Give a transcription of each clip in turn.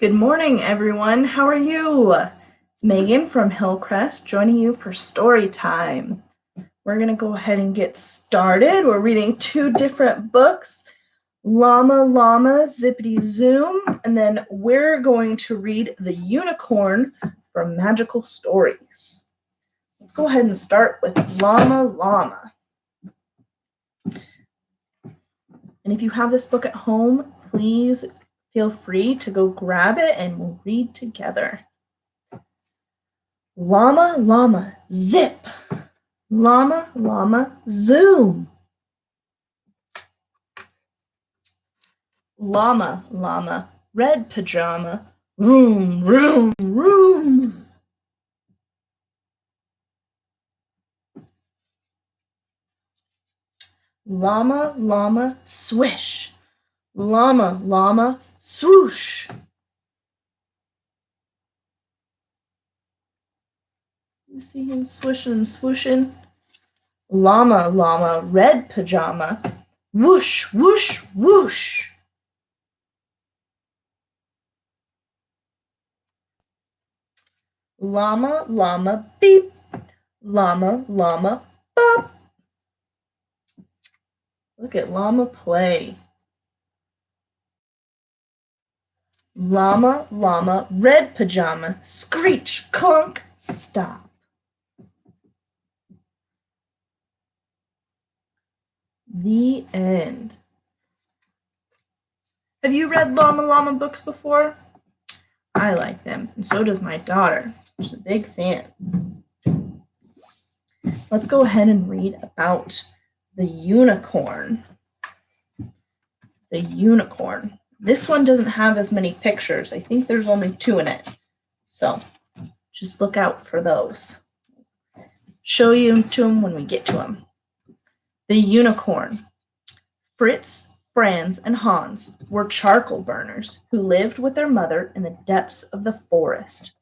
Good morning, everyone. How are you? It's Megan from Hillcrest joining you for story time. We're going to go ahead and get started. We're reading two different books, Llama Llama, Zippity Zoom, and then we're going to read The Unicorn from Magical Stories. Let's go ahead and start with Llama Llama. And if you have this book at home, please feel free to go grab it and we'll read together. Llama, llama, zip. Llama, llama, zoom. Llama, llama, red pajama. Room, room, room. Llama, llama, swish. Llama, llama, swoosh. You see him swishing and swooshing? Llama, llama, red pajama. Whoosh, whoosh, whoosh. Llama, llama, beep. Llama, llama, bop. Look at llama play. Llama, llama, red pajama, screech, clunk, stop. The end. Have you read Llama Llama books before? I like them, and so does my daughter. She's a big fan. Let's go ahead and read about the unicorn. The unicorn. This one doesn't have as many pictures. I think there's only 2 in it. So just look out for those. Show you to them when we get to them. The unicorn. Fritz, Franz, and Hans were charcoal burners who lived with their mother in the depths of the forest.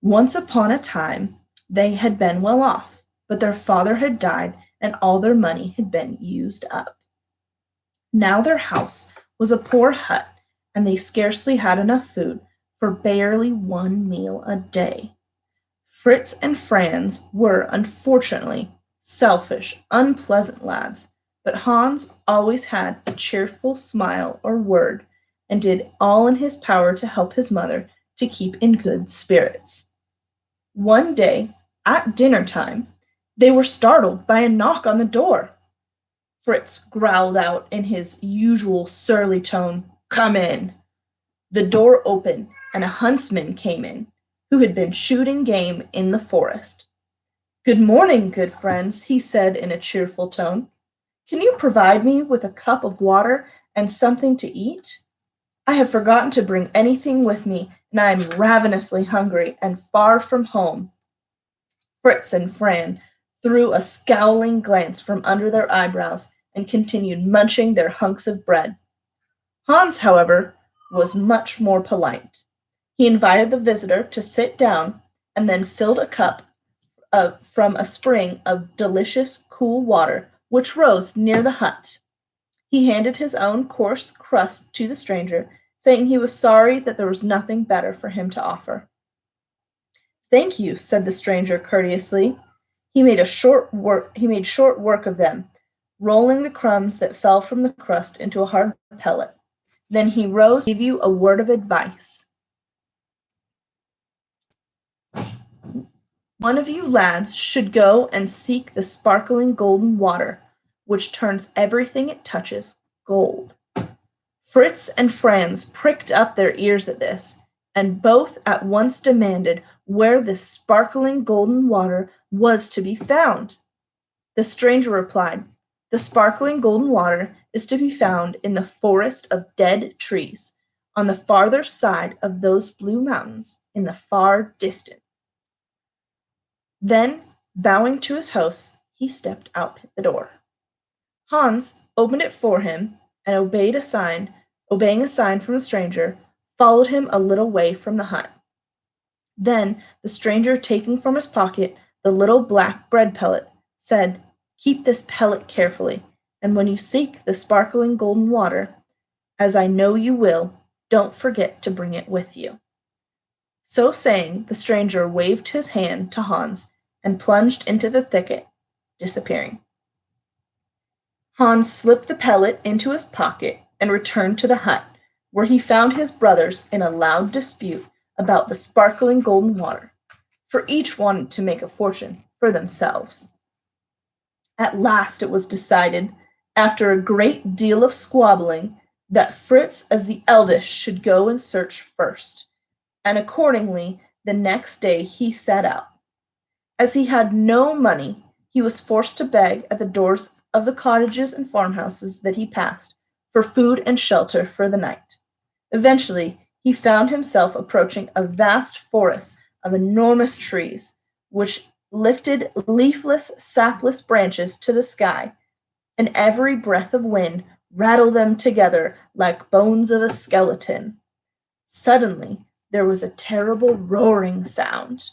Once upon a time, they had been well off, but their father had died and all their money had been used up. Now their house was a poor hut, and they scarcely had enough food for barely 1 meal a day. Fritz and Franz were, unfortunately, selfish, unpleasant lads, but Hans always had a cheerful smile or word, and did all in his power to help his mother to keep in good spirits. One day, at dinner time, they were startled by a knock on the door. Fritz growled out in his usual surly tone, "Come in." The door opened, and a huntsman came in, who had been shooting game in the forest. "Good morning, good friends," he said in a cheerful tone. "Can you provide me with a cup of water and something to eat? I have forgotten to bring anything with me, and I am ravenously hungry and far from home." Fritz and Fran threw a scowling glance from under their eyebrows and continued munching their hunks of bread. Hans, however, was much more polite. He invited the visitor to sit down and then filled a cup from a spring of delicious cool water which rose near the hut. He handed his own coarse crust to the stranger, saying he was sorry that there was nothing better for him to offer. "Thank you," said the stranger courteously. He made short work of them, rolling the crumbs that fell from the crust into a hard pellet. Then he rose and gave you a word of advice. "One of you lads should go and seek the sparkling golden water, which turns everything it touches gold." Fritz and Franz pricked up their ears at this, and both at once demanded where this sparkling golden water was to be found. The stranger replied, "The sparkling golden water is to be found in the forest of dead trees, on the farther side of those blue mountains in the far distance." Then, bowing to his hosts, he stepped out the door. Hans opened it for him, and obeying a sign from the stranger, followed him a little way from the hut. Then the stranger, taking from his pocket the little black bread pellet, said, "Keep this pellet carefully, and when you seek the sparkling golden water, as I know you will, Don't forget to bring it with you." So saying, the stranger waved his hand to Hans and plunged into the thicket, disappearing. Hans slipped the pellet into his pocket and returned to the hut, where he found his brothers in a loud dispute about the sparkling golden water, for each wanted to make a fortune for themselves. At last it was decided, after a great deal of squabbling, that Fritz, as the eldest, should go and search first, and accordingly the next day he set out. As he had no money, he was forced to beg at the doors of the cottages and farmhouses that he passed for food and shelter for the night. Eventually, he found himself approaching a vast forest of enormous trees, which lifted leafless, sapless branches to the sky, and every breath of wind rattled them together like bones of a skeleton. Suddenly, there was a terrible roaring sound,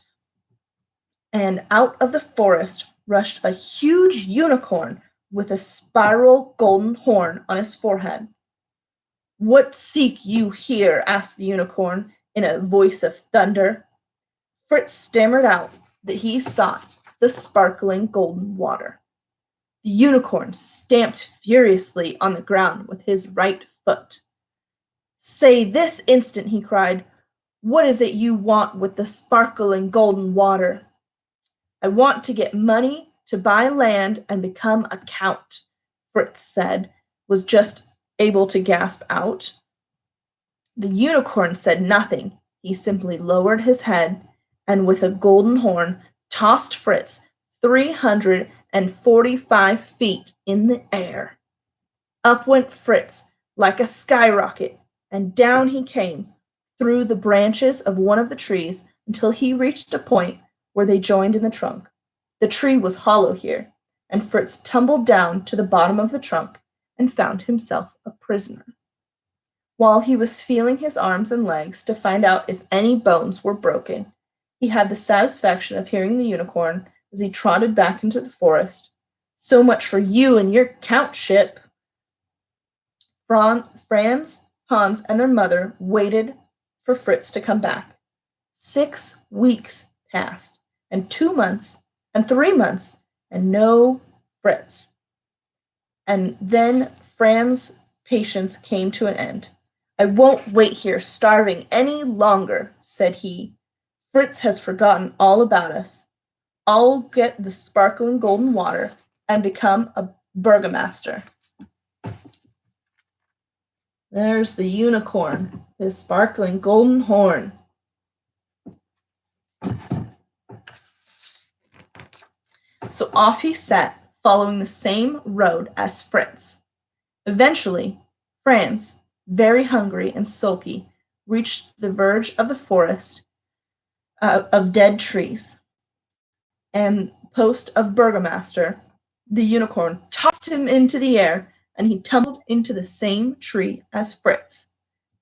and out of the forest rushed a huge unicorn with a spiral golden horn on his forehead. "What seek you here?" asked the unicorn in a voice of thunder. Fritz stammered out that he sought the sparkling golden water. The unicorn stamped furiously on the ground with his right foot. "Say this instant," he cried, "what is it you want with the sparkling golden water?" "I want to get money to buy land and become a count," Fritz said, was just able to gasp out. The unicorn said nothing. He simply lowered his head and with a golden horn tossed Fritz 345 feet in the air. Up went Fritz like a skyrocket, and down he came through the branches of one of the trees until he reached a point where they joined in the trunk. The tree was hollow here, and Fritz tumbled down to the bottom of the trunk and found himself a prisoner. While he was feeling his arms and legs to find out if any bones were broken, he had the satisfaction of hearing the unicorn as he trotted back into the forest. "So much for you and your countship." Franz, Hans, and their mother waited for Fritz to come back. 6 weeks passed, and 2 months, and 3 months, and no Fritz. And then Franz's patience came to an end. "I won't wait here starving any longer," said he. "Fritz has forgotten all about us. I'll get the sparkling golden water and become a burgomaster." There's the unicorn, his sparkling golden horn. So off he set, following the same road as Fritz. Eventually, Franz, very hungry and sulky, reached the verge of the forest of dead trees, and post of burgomaster. The unicorn tossed him into the air, and he tumbled into the same tree as Fritz.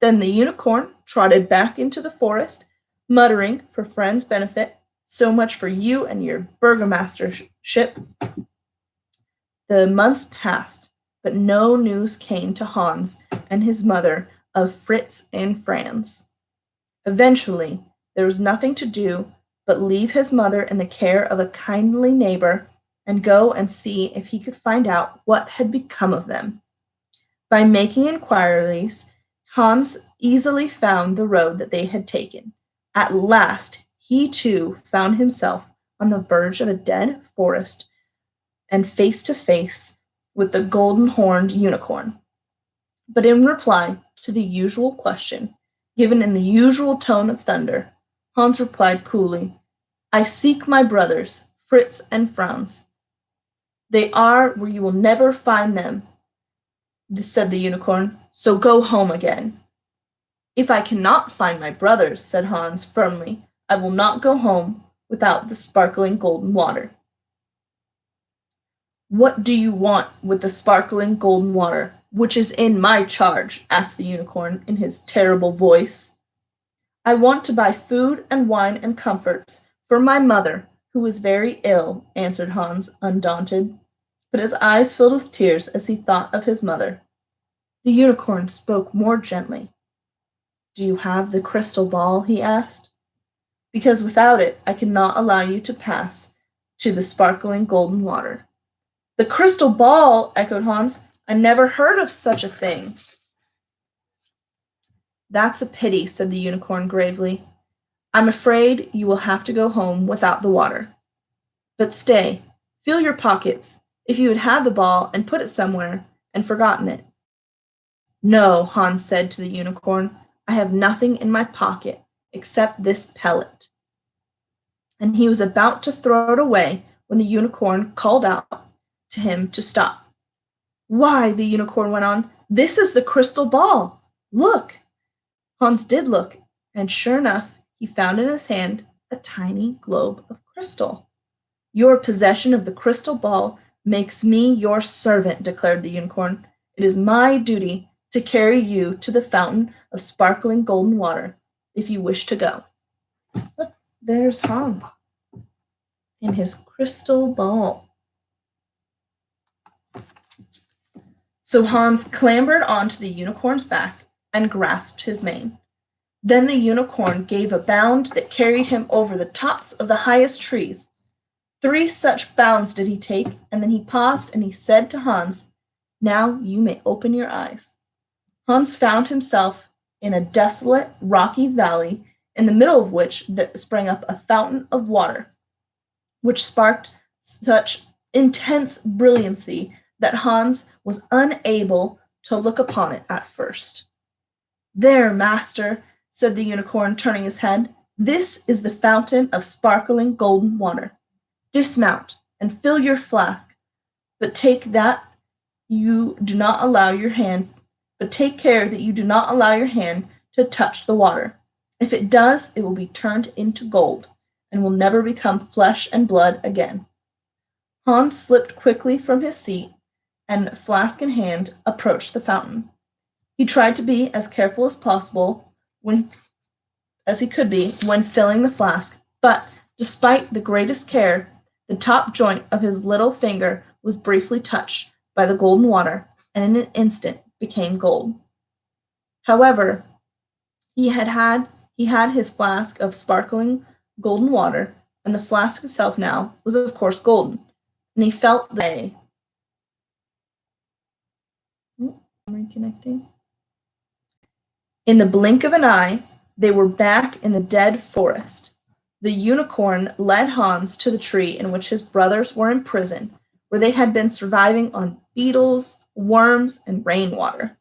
Then the unicorn trotted back into the forest, muttering for Franz's benefit, "So much for you and your burgomastership." The months passed, but no news came to Hans and his mother of Fritz and Franz. Eventually, there was nothing to do but leave his mother in the care of a kindly neighbor and go and see if he could find out what had become of them. By making inquiries, Hans easily found the road that they had taken. At last, he too found himself on the verge of a dead forest and face to face with the golden-horned unicorn. But in reply to the usual question, given in the usual tone of thunder, Hans replied coolly, "I seek my brothers, Fritz and Franz. They are where you will never find them," said the unicorn, "so go home again." "If I cannot find my brothers," said Hans firmly, "I will not go home without the sparkling golden water." "What do you want with the sparkling golden water, which is in my charge?" asked the unicorn in his terrible voice. "I want to buy food and wine and comforts for my mother, who is very ill," answered Hans, undaunted, but his eyes filled with tears as he thought of his mother. The unicorn spoke more gently. Do you have the crystal ball? He asked. Because without it, I cannot allow you to pass to the sparkling golden water. The crystal ball, echoed Hans. I never heard of such a thing. That's a pity, said the unicorn gravely. I'm afraid you will have to go home without the water. But stay, feel your pockets, if you had had the ball and put it somewhere and forgotten it. No, Hans said to the unicorn, I have nothing in my pocket except this pellet. And he was about to throw it away when the unicorn called out to him to stop. Why, the unicorn went on, this is the crystal ball. Look. Hans did look, and sure enough, he found in his hand a tiny globe of crystal. Your possession of the crystal ball makes me your servant, declared the unicorn. It is my duty to carry you to the fountain of sparkling golden water if you wish to go. Look, there's Hans in his crystal ball. So Hans clambered onto the unicorn's back and grasped his mane. Then the unicorn gave a bound that carried him over the tops of the highest trees. 3 such bounds did he take, and then he paused and he said to Hans, Now you may open your eyes. Hans found himself in a desolate, rocky valley, in the middle of which sprang up a fountain of water, which sparkled such intense brilliancy that Hans was unable to look upon it at first. There, master, said the unicorn, turning his head, this is the fountain of sparkling golden water. Dismount and fill your flask, but take care that you do not allow your hand to touch the water. If it does, it will be turned into gold and will never become flesh and blood again. Hans slipped quickly from his seat and, flask in hand, approached the fountain. He tried to be as careful as possible as he could be when filling the flask, but despite the greatest care, the top joint of his little finger was briefly touched by the golden water, and in an instant became gold. However, he had his flask of sparkling golden water, and the flask itself now was of course golden, and he felt they. Reconnecting. In the blink of an eye, they were back in the dead forest. The unicorn led Hans to the tree in which his brothers were imprisoned, where they had been surviving on beetles, worms, and rainwater.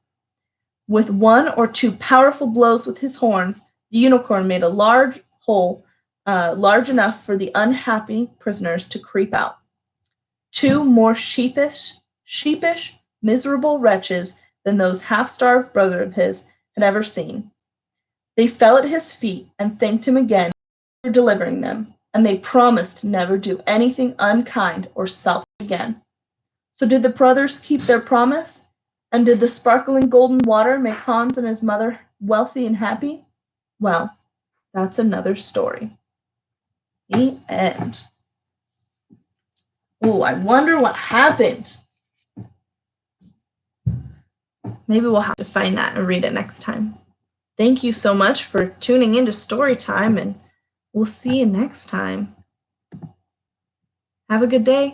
With 1 or 2 powerful blows with his horn, the unicorn made a large hole, large enough for the unhappy prisoners to creep out. 2 more sheepish, miserable wretches than those half-starved brothers of his had ever seen. They fell at his feet and thanked him again for delivering them, and they promised to never do anything unkind or selfish again. So did the brothers keep their promise? And did the sparkling golden water make Hans and his mother wealthy and happy? Well, that's another story. The end. Oh, I wonder what happened. Maybe we'll have to find that and read it next time. Thank you so much for tuning into Story Time, and we'll see you next time. Have a good day.